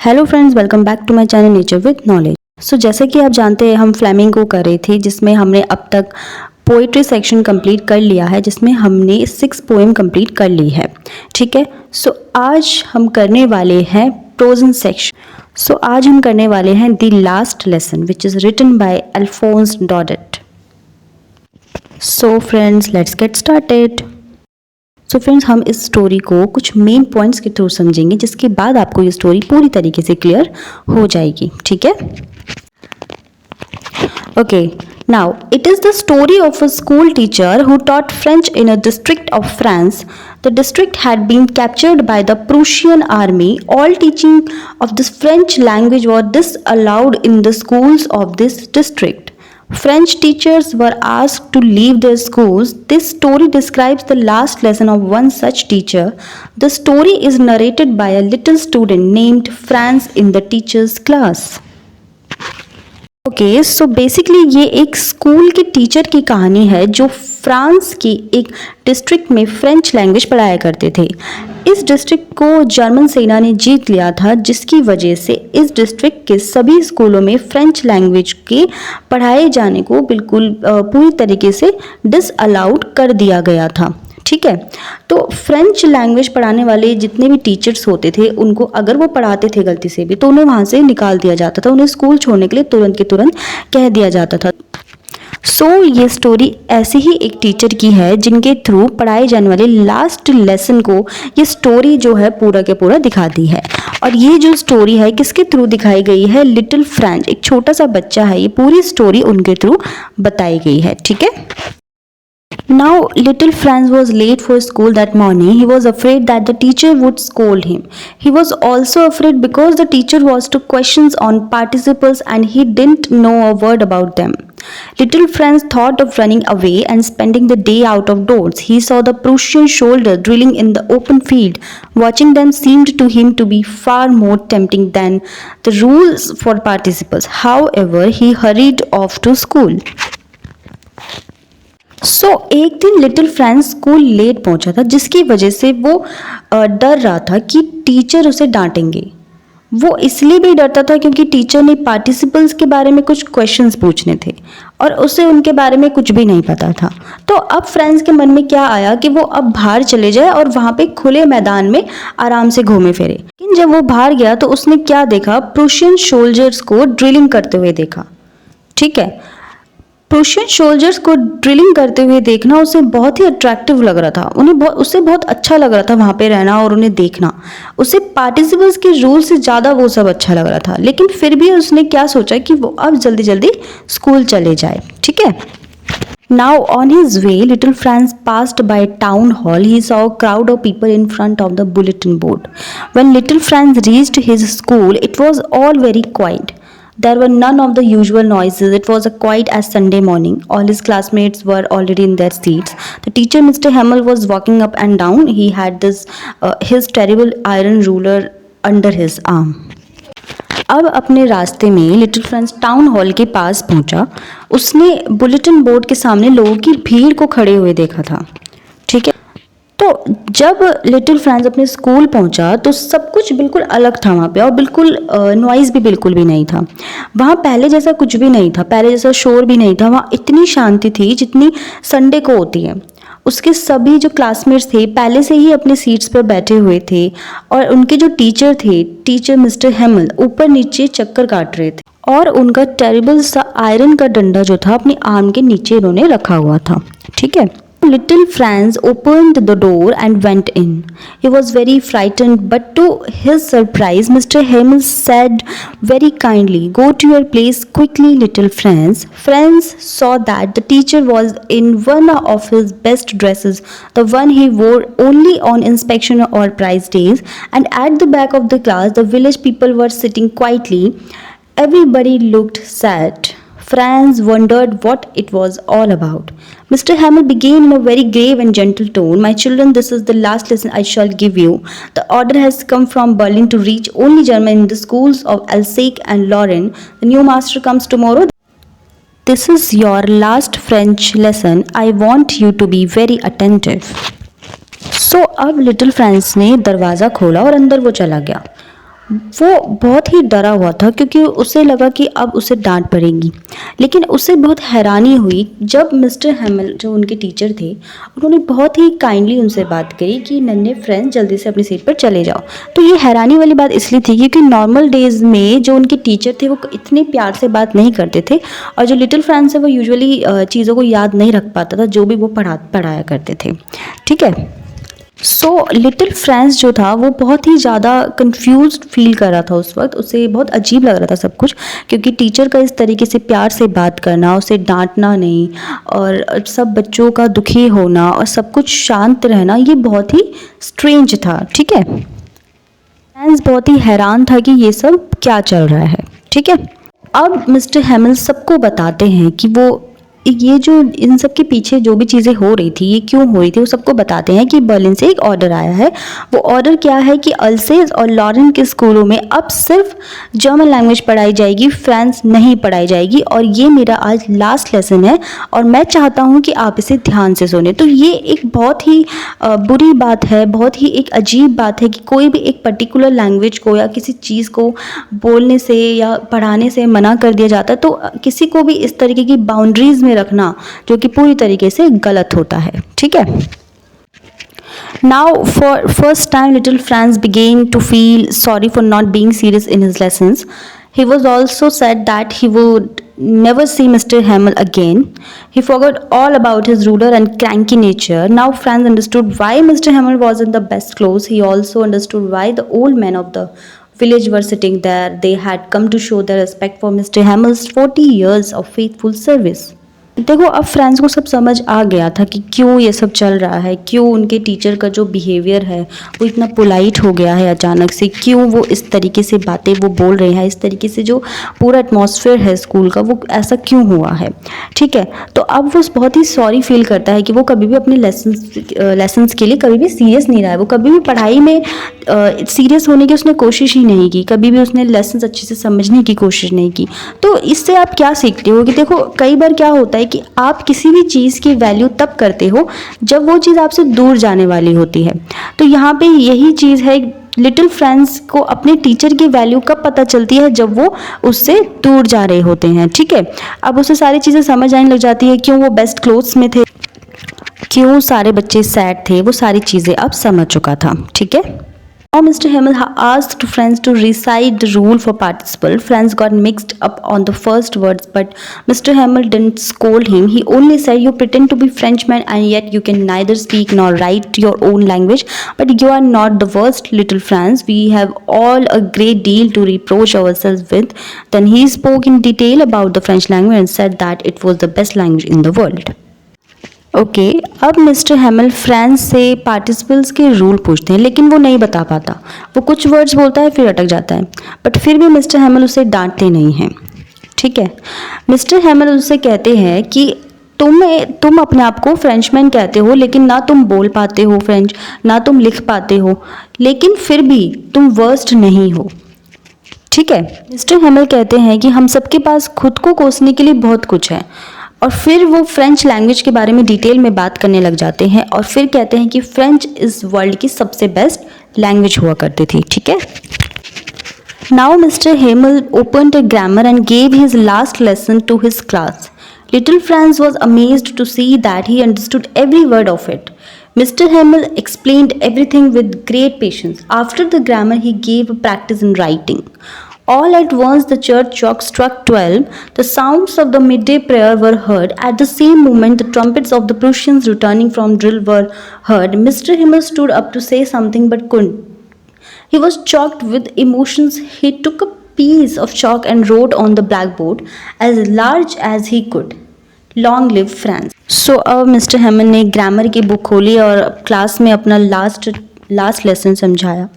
Hello friends, welcome back to my channel nature with knowledge. So जैसे कि आप जानते हैं हम फ्लेमिंगो कर रहे थे जिसमें हमने अब तक पोइट्री सेक्शन कंप्लीट कर लिया है, जिसमें हमने 6 पोएम कंप्लीट कर ली है। ठीक है, सो आज हम करने वाले हैं प्रोजन सेक्शन। सो आज हम करने वाले हैं the last lesson which is written by Alphonse Daudet. So friends, let's get started. So friends, हम इस स्टोरी को कुछ मेन पॉइंट्स के थ्रू समझेंगे, जिसके बाद आपको ये स्टोरी पूरी तरीके से क्लियर हो जाएगी। ठीक है, okay. Now it is the story of a school teacher who taught French in a district of France. The district had been captured by the Prussian army. All teaching of this French language was disallowed in the schools of this district. French teachers were asked to leave their schools. This story describes the last lesson of one such teacher. The story is narrated by a little student named Franz in the teacher's class. Okay, so basically ये एक school के teacher की कहानी है जो France की एक district में फ्रेंच लैंग्वेज पढ़ाया करते थे। इस डिस्ट्रिक्ट को जर्मन सेना ने जीत लिया था, जिसकी वजह से इस डिस्ट्रिक्ट के सभी स्कूलों में फ्रेंच लैंग्वेज के पढ़ाए जाने को बिल्कुल पूरी तरीके से डिसअलाउड कर दिया गया था। ठीक है, तो फ्रेंच लैंग्वेज पढ़ाने वाले जितने भी टीचर्स होते थे, उनको अगर वो पढ़ाते थे गलती से भी तो उन्हें वहाँ से निकाल दिया जाता था। उन्हें स्कूल छोड़ने के लिए तुरंत के तुरंत कह दिया जाता था। सो ये स्टोरी ऐसे ही एक टीचर की है जिनके थ्रू पढ़ाए जाने वाले लास्ट लेसन को ये स्टोरी जो है पूरा के पूरा दिखाती है। और ये जो स्टोरी है किसके थ्रू दिखाई गई है? लिटिल फ्रेंच, एक छोटा सा बच्चा है, ये पूरी स्टोरी उनके थ्रू बताई गई है। ठीक है, Now little Franz was late for school that morning. He was afraid that the teacher would scold him. He was also afraid because the teacher was to questions on participles and he didn't know a word about them. Little Franz thought of running away and spending the day out of doors. He saw the Prussian soldiers drilling in the open field. Watching them seemed to him to be far more tempting than the rules for participles. However, he hurried off to school. एक दिन little French school late पहुंचा था, जिसकी वजह से वो डर रहा था कि टीचर उसे डांटेंगे। वो इसलिए भी डरता था क्योंकि टीचर ने पार्टिसिपल्स के बारे में कुछ क्वेश्चंस पूछने थे और उसे उनके बारे में कुछ भी नहीं पता था। तो अब फ्रेंच के मन में क्या आया कि वो अब बाहर चले जाए और वहाँ पे खुले मैदान में आराम से घूमे फिरे। लेकिन जब वो बाहर गया तो उसने क्या देखा? प्रूशियन सोल्जर्स को ड्रिलिंग करते हुए देखा। ठीक है, प्रूशियन सोल्जर्स को ड्रिलिंग करते हुए देखना उसे बहुत ही अट्रैक्टिव लग रहा था। उसे बहुत अच्छा लग रहा था वहाँ पे रहना और उन्हें देखना। उसे पार्टिसिपल्स के रूल से ज़्यादा वो सब अच्छा लग रहा था। लेकिन फिर भी उसने क्या सोचा कि वो अब जल्दी जल्दी स्कूल चले जाए। ठीक है, Now on his way, little Franz passed by town hall. He saw a crowd of people in front of the bulletin board. When little Franz reached his school, it was all very quiet. There were none of the usual noises. It was as quiet as Sunday morning. All his classmates were already in their seats. The teacher, Mr. Hemmel, was walking up and down. He had his terrible iron ruler under his arm. अब अपने रास्ते में little French town hall के पास पहुंचा। उसने bulletin board के सामने लोगों की भीड़ को खड़े हुए देखा था। ठीक है, तो जब लिटिल फ्रेंच अपने स्कूल पहुंचा तो सब कुछ बिल्कुल अलग था वहाँ पे, और बिल्कुल नॉइज़ भी बिल्कुल भी नहीं था। वहाँ पहले जैसा कुछ भी नहीं था, पहले जैसा शोर भी नहीं था। वहाँ इतनी शांति थी जितनी संडे को होती है। उसके सभी जो क्लासमेट्स थे पहले से ही अपने सीट्स पर बैठे हुए थे, और उनके जो टीचर थे, टीचर मिस्टर हेमल, ऊपर नीचे चक्कर काट रहे थे और उनका टेरिबल सा आयरन का डंडा जो था अपनी आर्म के नीचे उन्होंने रखा हुआ था। ठीक है, Little Franz opened the door and went in. He was very frightened, but to his surprise, Mr. Hemmel said very kindly, "Go to your place quickly, little Franz." Franz saw that the teacher was in one of his best dresses, the one he wore only on inspection or prize days, and at the back of the class, the village people were sitting quietly. Everybody looked sad. Franz wondered what it was all about. Mr. Hemmel began in a very grave and gentle tone. "My children, this is the last lesson I shall give you. The order has come from Berlin to reach only German in the schools of Alsace and Lorraine. The new master comes tomorrow. This is your last French lesson. I want you to be very attentive." अब little French ने दरवाज़ा खोला और अंदर वो चला गया। वो बहुत ही डरा हुआ था क्योंकि उसे लगा कि अब उसे डांट पड़ेगी। लेकिन उसे बहुत हैरानी हुई जब मिस्टर हैमिल जो उनके टीचर थे, उन्होंने बहुत ही काइंडली उनसे बात करी कि नन्हे फ्रेंड्स जल्दी से अपनी सीट पर चले जाओ। तो ये हैरानी वाली बात इसलिए थी क्योंकि नॉर्मल डेज़ में जो उनके टीचर थे वो इतने प्यार से बात नहीं करते थे, और जो लिटिल फ्रेंड्स है वो यूजुअली चीज़ों को याद नहीं रख पाता था जो भी वो पढ़ाया करते थे। ठीक है। सो लिटिल फ्रेंड्स जो था वो बहुत ही ज़्यादा कंफ्यूज फील कर रहा था उस वक्त। उसे बहुत अजीब लग रहा था सब कुछ, क्योंकि टीचर का इस तरीके से प्यार से बात करना, उसे डांटना नहीं, और सब बच्चों का दुखी होना और सब कुछ शांत रहना, ये बहुत ही स्ट्रेंज था। ठीक है। फ्रेंड्स बहुत ही हैरान था कि ये सब क्या चल रहा है। ठीक है। अब मिस्टर हैमिल सबको बताते हैं कि वो ये जो इन सब के पीछे जो भी चीज़ें हो रही थी, ये क्यों हो रही थी, वो सबको बताते हैं कि बर्लिन से एक ऑर्डर आया है। वो ऑर्डर क्या है कि अल्सेस और लॉरेन के स्कूलों में अब सिर्फ जर्मन लैंग्वेज पढ़ाई जाएगी, फ्रेंच नहीं पढ़ाई जाएगी, और ये मेरा आज लास्ट लेसन है और मैं चाहता हूँ कि आप इसे ध्यान से सुने। तो ये एक बहुत ही बुरी बात है, बहुत ही एक अजीब बात है कि कोई भी एक पर्टिकुलर लैंग्वेज को या किसी चीज़ को बोलने से या पढ़ाने से मना कर दिया जाता है। तो किसी को भी इस तरीके की बाउंड्रीज में रखना जो कि पूरी तरीके से गलत होता है। ठीक है। Now, for first time, little Franz began to feel sorry for not being serious in his lessons. He was also said that he would never see Mr. Hamel again. He forgot all about his ruder and cranky nature. Now Franz understood why Mr. Hamel was in the best clothes. He also understood why the old men of the village were sitting there. They had come to show their respect for Mr. Hamel's 40 years of faithful service. देखो, अब friends को सब समझ आ गया था कि क्यों ये सब चल रहा है, क्यों उनके टीचर का जो बिहेवियर है वो इतना पोलाइट हो गया है अचानक से, क्यों वो इस तरीके से बातें वो बोल रहे हैं, इस तरीके से जो पूरा एटमॉस्फेयर है स्कूल का वो ऐसा क्यों हुआ है। ठीक है। तो अब वो बहुत ही सॉरी फील करता है कि वो कभी भी अपने लेसन्स के लिए कभी भी सीरियस नहीं रहा है। वो कभी भी पढ़ाई में सीरियस होने की उसने कोशिश ही नहीं की, कभी भी उसने लेसन्स अच्छे से समझने की कोशिश नहीं की। तो इससे आप क्या सीखते हो कि देखो, कई बार क्या होता है कि आप किसी भी चीज़ की वैल्यू तब करते हो जब वो चीज़ आपसे दूर जाने वाली होती है। तो यहाँ पे यही चीज़ है, लिटिल फ्रेंड्स को अपने टीचर की वैल्यू कब पता चलती है, जब वो उससे दूर जा रहे होते हैं। ठीक है। अब उसे सारी चीज़ें समझ आने लग जाती है, क्यों वो बेस्ट क्लोथ्स में थे, क्यों सारे बच्चे सैड थे, वो सारी चीज़ें अब समझ चुका था। ठीक है। Now Mr. Hamel asked friends to recite the rule for participle. Friends got mixed up on the first words, but Mr. Hamel didn't scold him. He only said, "You pretend to be Frenchmen and yet you can neither speak nor write your own language. But you are not the worst, little Franz. We have all a great deal to reproach ourselves with." Then he spoke in detail about the French language and said that it was the best language in the world. Okay. अब mister हैमिल French से participles के rule पूछते हैं, लेकिन वो नहीं बता पाता। वो कुछ वर्ड्स बोलता है फिर अटक जाता है, बट फिर भी मिस्टर हैमिल उसे डांटते नहीं हैं। ठीक है। मिस्टर हैमिल उससे कहते हैं कि तुम अपने आप को फ्रेंचमैन कहते हो, लेकिन ना तुम बोल पाते हो फ्रेंच, ना तुम लिख पाते हो, लेकिन फिर भी तुम वर्स्ट नहीं हो। ठीक है। मिस्टर हैमिल कहते हैं कि हम सबके पास खुद को कोसने के लिए बहुत कुछ है, और फिर वो फ्रेंच लैंग्वेज के बारे में डिटेल में बात करने लग जाते हैं और फिर कहते हैं कि फ्रेंच इस वर्ल्ड की सबसे बेस्ट लैंग्वेज हुआ करती थी। ठीक है। Now Mister Hamel opened a grammar and gave his last lesson to his class. Little Franz was amazed to see that he understood every word of it. Mr. Hamel explained everything with great patience. After the grammar, he gave a practice in writing. All at once the church clock struck 12. The sounds of the midday prayer were heard. At the same moment, the trumpets of the Prussians returning from drill were heard. Mr. Himmel stood up to say something but couldn't. He was choked with emotions. He took a piece of chalk and wrote on the blackboard as large as he could, "Long live France." So अब mister हेमन ने grammar की book खोली और class में अपना last lesson समझाया।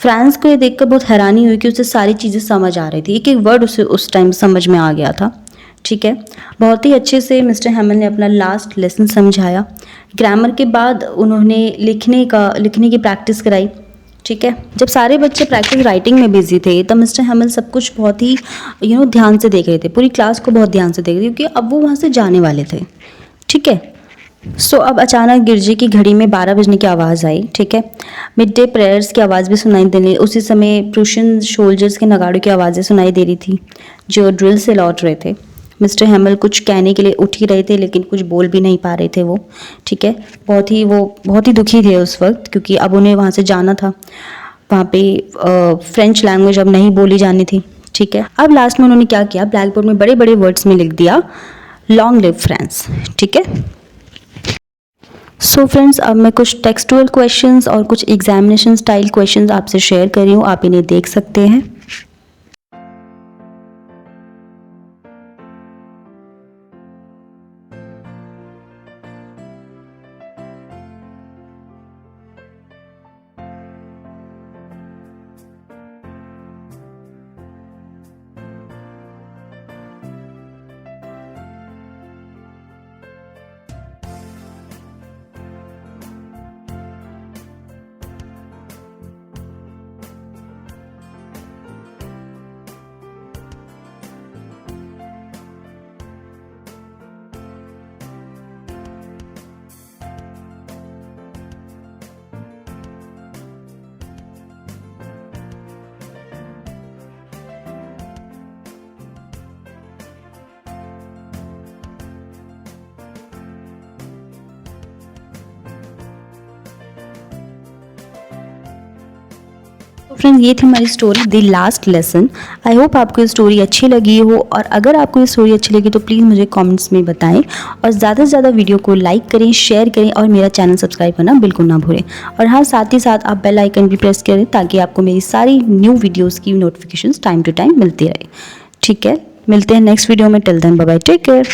France को ये देखकर बहुत हैरानी हुई कि उसे सारी चीज़ें समझ आ रही थी, एक एक वर्ड उसे उस टाइम समझ में आ गया था। ठीक है। बहुत ही अच्छे से मिस्टर हेमन ने अपना लास्ट लेसन समझाया। ग्रामर के बाद उन्होंने लिखने की प्रैक्टिस कराई। ठीक है। जब सारे बच्चे प्रैक्टिस राइटिंग में बिजी थे तब मिस्टर हेमल सब कुछ बहुत ही ध्यान से देख रहे थे, पूरी क्लास को बहुत ध्यान से देख रहे थे, क्योंकि अब वो वहाँ से जाने वाले थे। ठीक है। अब अचानक गिरजी की घड़ी में 12 बजने की आवाज़ आई, ठीक है। मिड डे प्रेयर्स की आवाज़ भी सुनाई देने, उसी समय प्रूशियन सोल्जर्स के नगाड़ों की आवाज़ें सुनाई दे रही थी जो ड्रिल से लौट रहे थे। मिस्टर हैमल कुछ कहने के लिए उठ ही रहे थे लेकिन कुछ बोल भी नहीं पा रहे थे वो, ठीक है। बहुत ही दुखी थे उस वक्त, क्योंकि अब उन्हें वहाँ से जाना था। वहाँ पे फ्रेंच लैंग्वेज अब नहीं बोली जानी थी, ठीक है। अब लास्ट में उन्होंने क्या किया, ब्लैक बोर्ड में बड़े बड़े वर्ड्स में लिख दिया लॉन्ग लिव फ्रांस, ठीक है। फ्रेंड्स, अब मैं कुछ टेक्सटुअल क्वेश्चंस और कुछ एग्जामिनेशन स्टाइल क्वेश्चंस आपसे शेयर कर रही हूँ, आप इन्हें देख सकते हैं। फ्रेंड्स, ये थी हमारी story the last lesson. I hope आपको ये स्टोरी अच्छी लगी हो, और अगर आपको ये स्टोरी अच्छी लगी तो प्लीज़ मुझे कमेंट्स में बताएं, और ज़्यादा से ज़्यादा वीडियो को लाइक करें, शेयर करें, और मेरा चैनल सब्सक्राइब करना बिल्कुल ना भूलें। और हाँ, साथ ही साथ आप बेल आइकन भी प्रेस करें ताकि आपको मेरी सारी न्यू वीडियोज़ की नोटिफिकेशन टाइम टू टाइम मिलती रहे, ठीक है। मिलते हैं नेक्स्ट वीडियो में, till then bye bye, take care.